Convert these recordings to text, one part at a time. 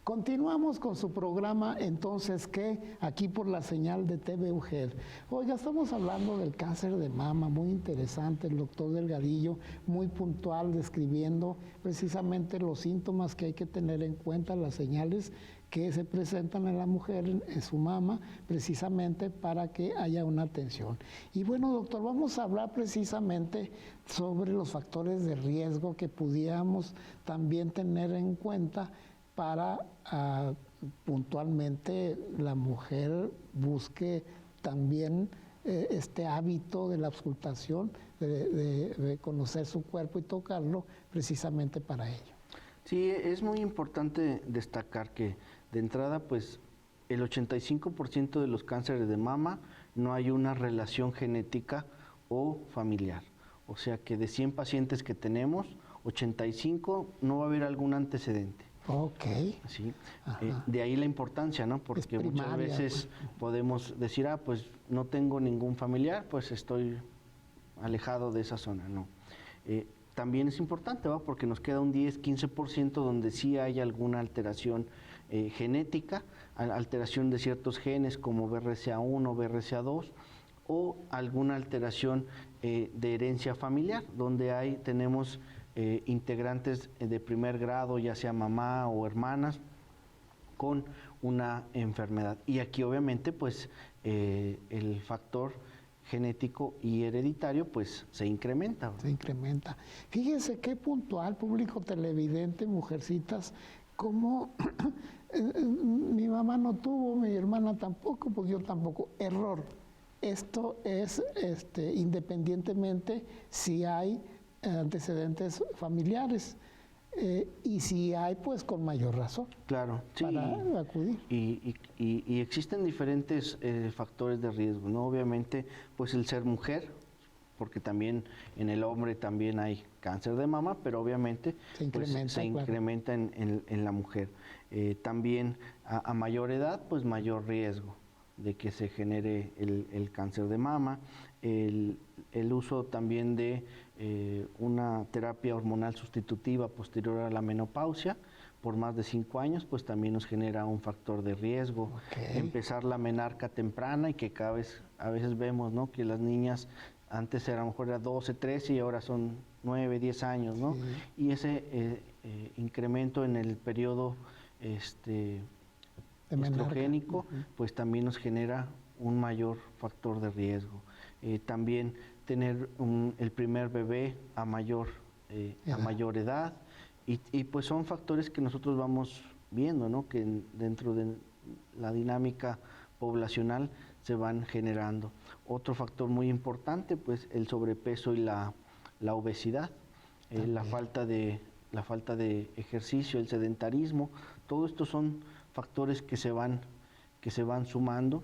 Continuamos con su programa, entonces, que aquí por la señal de TV UGED. Oiga, estamos hablando del cáncer de mama, muy interesante, el doctor Delgadillo, muy puntual, describiendo precisamente los síntomas que hay que tener en cuenta, las señales que se presentan en la mujer, en su mama, precisamente para que haya una atención. Y bueno, doctor, vamos a hablar precisamente sobre los factores de riesgo que pudiéramos también tener en cuenta para puntualmente la mujer busque también este hábito de la auscultación, de conocer su cuerpo y tocarlo precisamente para ello. Sí, es muy importante destacar que de entrada, pues el 85% de los cánceres de mama no hay una relación genética o familiar. O sea que de 100 pacientes que tenemos, 85 no va a haber algún antecedente. Ok. Sí. De ahí la importancia, ¿no? Porque muchas veces podemos decir, pues no tengo ningún familiar, pues estoy alejado de esa zona, no. También es importante, ¿va? Porque nos queda un 10-15% donde sí hay alguna alteración genética, alteración de ciertos genes como BRCA1, BRCA2, o alguna alteración de herencia familiar, donde tenemos integrantes de primer grado, ya sea mamá o hermanas, con una enfermedad. Y aquí obviamente pues el factor genético y hereditario pues se incrementa. Se incrementa. Fíjense qué puntual, público televidente, mujercitas, como mi mamá no tuvo, mi hermana tampoco, pues yo tampoco. Error. Esto es independientemente si hay antecedentes familiares y si hay, pues con mayor razón. Claro, sí. Para acudir. Y existen diferentes factores de riesgo, ¿no? Obviamente, pues el ser mujer, porque también en el hombre también hay cáncer de mama, pero obviamente se incrementa en la mujer. También a mayor edad, pues mayor riesgo de que se genere el cáncer de mama, el uso también de una terapia hormonal sustitutiva posterior a la menopausia por más de 5 años, pues también nos genera un factor de riesgo. Empezar la menarca temprana y que a veces vemos, ¿no?, que las niñas antes a lo mejor era 12, 13 y ahora son 9, 10 años, ¿no? Sí. Y ese incremento en el periodo estrogénico, pues también nos genera un mayor factor de riesgo. También tener el primer bebé a mayor edad y pues son factores que nosotros vamos viendo, ¿no?, que dentro de la dinámica poblacional se van generando. Otro factor muy importante, pues el sobrepeso y la obesidad, la falta de ejercicio, el sedentarismo, todo esto son factores que se van sumando.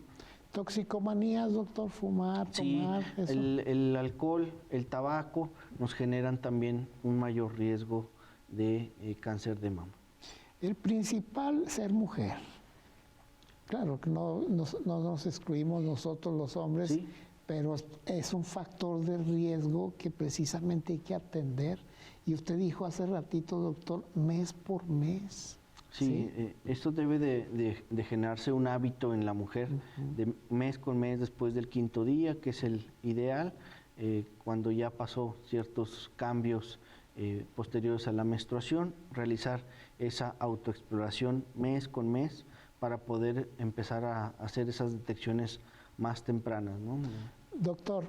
Toxicomanías, doctor, fumar, tomar, sí, eso. El alcohol, el tabaco nos generan también un mayor riesgo de cáncer de mama. El principal, ser mujer. Claro que no nos excluimos nosotros los hombres, sí, pero es un factor de riesgo que precisamente hay que atender. Y usted dijo hace ratito, doctor, mes por mes. Sí, esto debe de generarse un hábito en la mujer, de mes con mes después del 5.º día, que es el ideal, cuando ya pasó ciertos cambios posteriores a la menstruación, realizar esa autoexploración mes con mes para poder empezar a hacer esas detecciones más tempranas, ¿no? Doctor,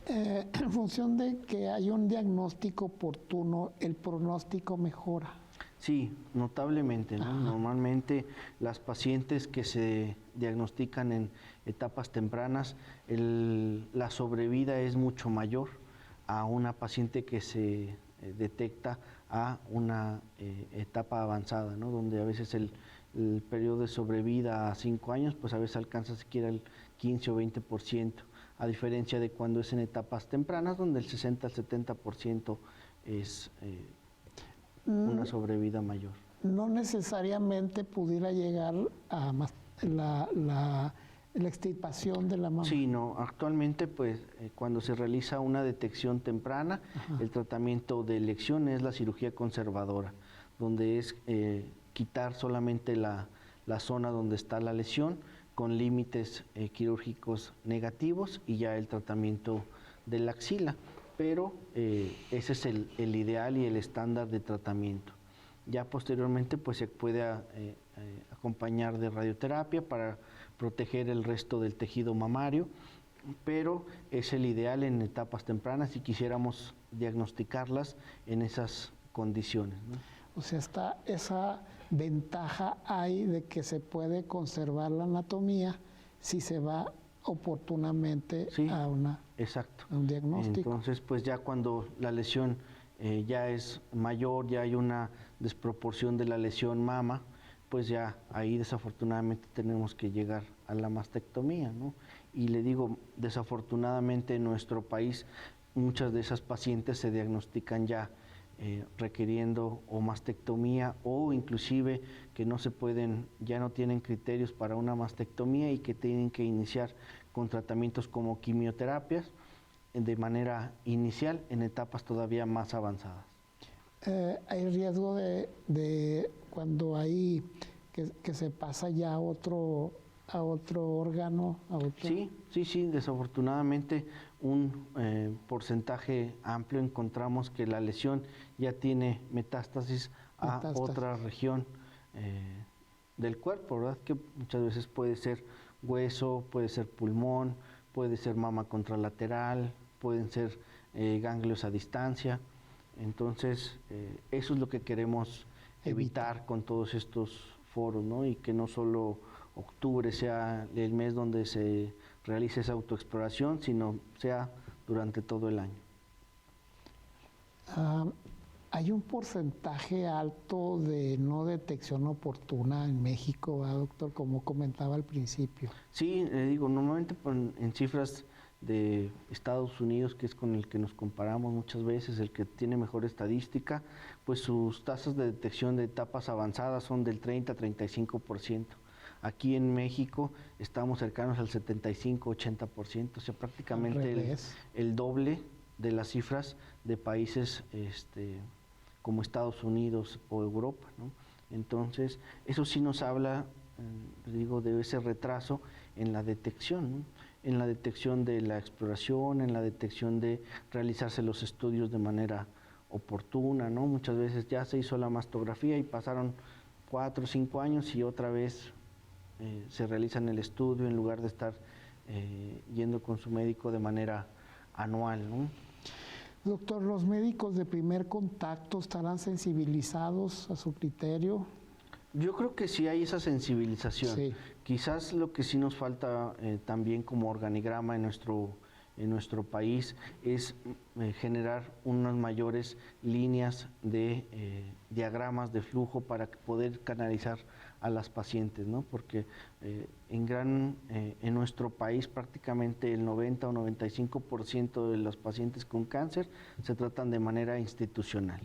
en función de que hay un diagnóstico oportuno, ¿el pronóstico mejora? Sí, notablemente, ¿no? Normalmente las pacientes que se diagnostican en etapas tempranas, la sobrevida es mucho mayor a una paciente que se detecta a una etapa avanzada, ¿no?, donde a veces el periodo de sobrevida a 5 años, pues a veces alcanza siquiera el 15 o 20%, a diferencia de cuando es en etapas tempranas, donde el 60 al 70% es una sobrevida mayor. No necesariamente pudiera llegar a más la extirpación de la mama. Sí, no, actualmente pues cuando se realiza una detección temprana, el tratamiento de elección es la cirugía conservadora, donde es quitar solamente la zona donde está la lesión con límites quirúrgicos negativos y ya el tratamiento de la axila. Pero ese es el ideal y el estándar de tratamiento. Ya posteriormente pues se puede acompañar de radioterapia para proteger el resto del tejido mamario, pero es el ideal en etapas tempranas si quisiéramos diagnosticarlas en esas condiciones, ¿no? O sea, esa ventaja hay de que se puede conservar la anatomía si se va oportunamente a un diagnóstico. Entonces, pues ya cuando la lesión ya es mayor, ya hay una desproporción de la lesión mama, pues ya ahí desafortunadamente tenemos que llegar a la mastectomía, ¿no? Y le digo, desafortunadamente en nuestro país muchas de esas pacientes se diagnostican ya requiriendo o mastectomía o inclusive que no se pueden, ya no tienen criterios para una mastectomía y que tienen que iniciar con tratamientos como quimioterapias de manera inicial en etapas todavía más avanzadas. ¿Hay riesgo de cuando hay que se pasa ya a otro órgano? Sí, desafortunadamente un porcentaje amplio encontramos que la lesión ya tiene metástasis a otra región del cuerpo, ¿verdad? Que muchas veces puede ser hueso, puede ser pulmón, puede ser mama contralateral, pueden ser ganglios a distancia. Entonces, eso es lo que queremos evitar con todos estos foros, ¿no? Y que no solo octubre sea el mes donde se realice esa autoexploración, sino sea durante todo el año. Hay un porcentaje alto de no detección oportuna en México, ¿verdad, doctor? Como comentaba al principio. Sí, digo, normalmente en cifras de Estados Unidos, que es con el que nos comparamos muchas veces, el que tiene mejor estadística, pues sus tasas de detección de etapas avanzadas son del 30-35%. Aquí en México estamos cercanos al 75-80%, o sea, prácticamente el doble de las cifras de países como Estados Unidos o Europa, ¿no? Entonces, eso sí nos habla, digo, de ese retraso en la detección, ¿no? En la detección de la exploración, en la detección de realizarse los estudios de manera oportuna, ¿no? Muchas veces ya se hizo la mastografía y pasaron 4 o 5 años y otra vez se realizan el estudio en lugar de estar yendo con su médico de manera anual, ¿no? Doctor, ¿los médicos de primer contacto estarán sensibilizados a su criterio? Yo creo que sí hay esa sensibilización. Sí. Quizás lo que sí nos falta también como organigrama en nuestro país es generar unas mayores líneas de diagramas de flujo para poder canalizar a las pacientes, ¿no? Porque en nuestro país prácticamente el 90 o 95% de los pacientes con cáncer se tratan de manera institucional,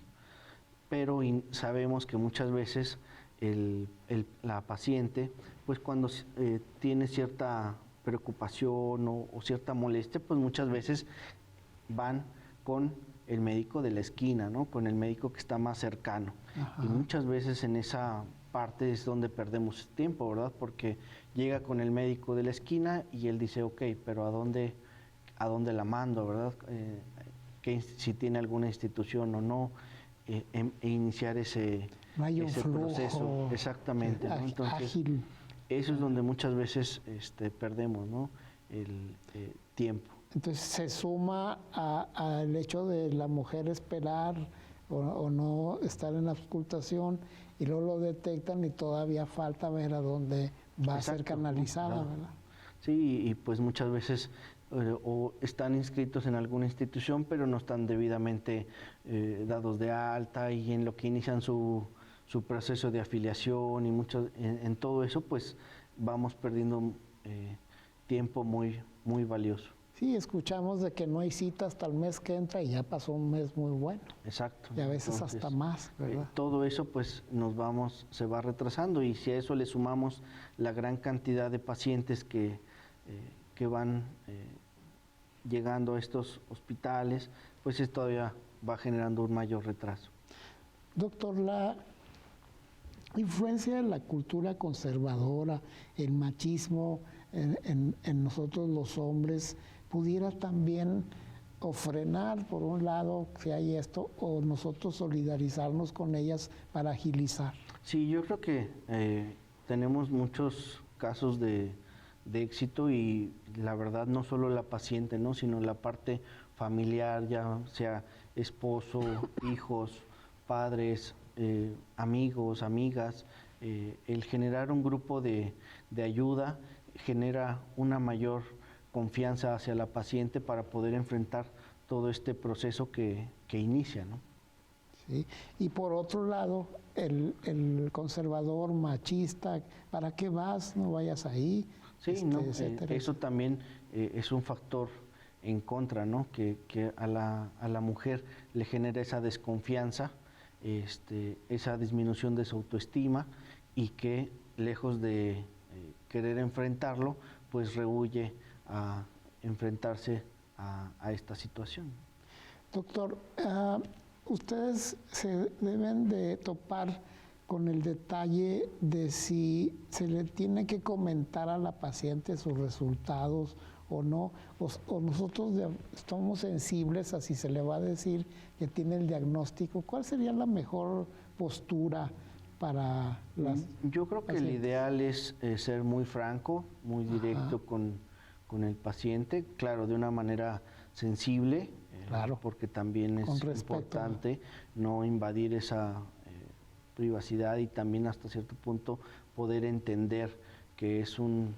pero sabemos que muchas veces la paciente, pues cuando tiene cierta preocupación o cierta molestia, pues muchas veces van con el médico de la esquina, ¿no? Con el médico que está más cercano. Ajá. Y muchas veces en esa parte es donde perdemos tiempo, ¿verdad? Porque llega con el médico de la esquina y él dice, ok, pero ¿a dónde la mando, verdad? Si tiene alguna institución o no, e iniciar ese proceso. Exactamente, ¿no? Entonces, ágil. Eso es donde muchas veces perdemos, ¿no? El tiempo. Entonces se suma al hecho de la mujer esperar o no estar en la auscultación y luego lo detectan y todavía falta ver a dónde va a ser canalizada, ¿no? ¿Verdad? Sí, y pues muchas veces o están inscritos en alguna institución pero no están debidamente dados de alta y en lo que inician su proceso de afiliación y en todo eso pues vamos perdiendo tiempo muy, muy valioso. Sí, escuchamos de que no hay cita hasta el mes que entra y ya pasó un mes muy bueno. Exacto. Y a veces entonces, hasta más, ¿verdad? Todo eso pues se va retrasando y si a eso le sumamos la gran cantidad de pacientes que van llegando a estos hospitales, pues esto todavía va generando un mayor retraso. Doctor, influencia de la cultura conservadora, el machismo en nosotros los hombres, pudiera también o frenar, por un lado, si hay esto, o nosotros solidarizarnos con ellas para agilizar. Sí, yo creo que tenemos muchos casos de éxito y la verdad no solo la paciente, ¿no? Sino la parte familiar, ya sea esposo, hijos, padres, amigos, amigas, el generar un grupo de ayuda genera una mayor confianza hacia la paciente para poder enfrentar todo este proceso que inicia, ¿no? Sí. Y por otro lado, el conservador machista, ¿para qué vas? No vayas ahí. Sí, no, eso también es un factor en contra, ¿no? Que a la mujer le genera esa desconfianza, esa disminución de su autoestima y que lejos de querer enfrentarlo, pues rehúye a enfrentarse a esta situación. Doctor, ustedes se deben de topar con el detalle de si se le tiene que comentar a la paciente sus resultados o no, o nosotros estamos sensibles a si se le va a decir que tiene el diagnóstico. ¿Cuál sería la mejor postura para las Yo creo que pacientes? el ideal es ser muy franco, muy directo con el paciente, claro, de una manera sensible, Claro. porque también es importante no invadir esa privacidad y también hasta cierto punto poder entender que es un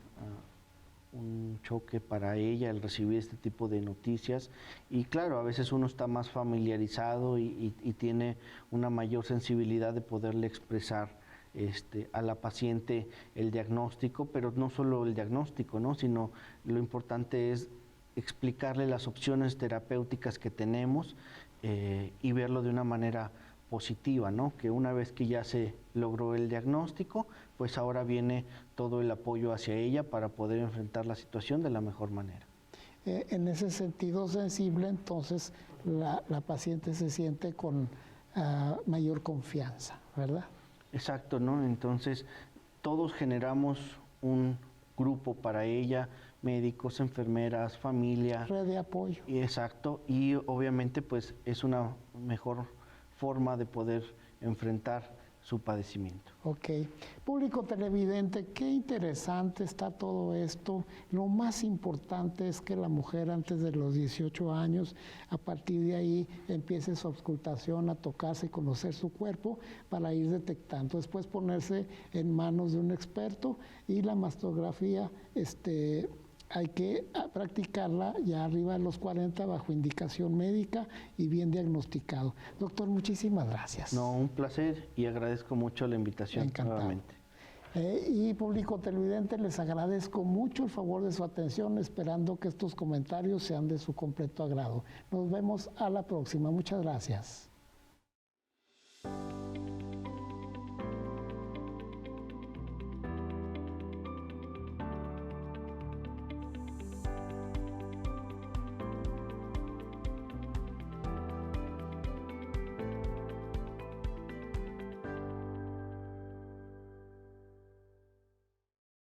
choque para ella el recibir este tipo de noticias y claro, a veces uno está más familiarizado y tiene una mayor sensibilidad de poderle expresar a la paciente el diagnóstico, pero no solo el diagnóstico, ¿no? Sino lo importante es explicarle las opciones terapéuticas que tenemos y verlo de una manera positiva, ¿no? Que una vez que ya se logró el diagnóstico, pues ahora viene todo el apoyo hacia ella para poder enfrentar la situación de la mejor manera. En ese sentido sensible, entonces, la paciente se siente con mayor confianza, ¿verdad? Exacto, ¿no? Entonces, todos generamos un grupo para ella, médicos, enfermeras, familia. Red de apoyo. Y exacto, y obviamente pues es una mejor forma de poder enfrentar su padecimiento. Ok. Público televidente, qué interesante está todo esto. Lo más importante es que la mujer antes de los 18 años, a partir de ahí, empiece su auscultación, a tocarse y conocer su cuerpo para ir detectando. Después ponerse en manos de un experto y la mastografía, hay que practicarla ya arriba de los 40 bajo indicación médica y bien diagnosticado. Doctor, muchísimas gracias. No, un placer y agradezco mucho la invitación. Encantado. Nuevamente. Y público televidente, les agradezco mucho el favor de su atención, esperando que estos comentarios sean de su completo agrado. Nos vemos a la próxima. Muchas gracias.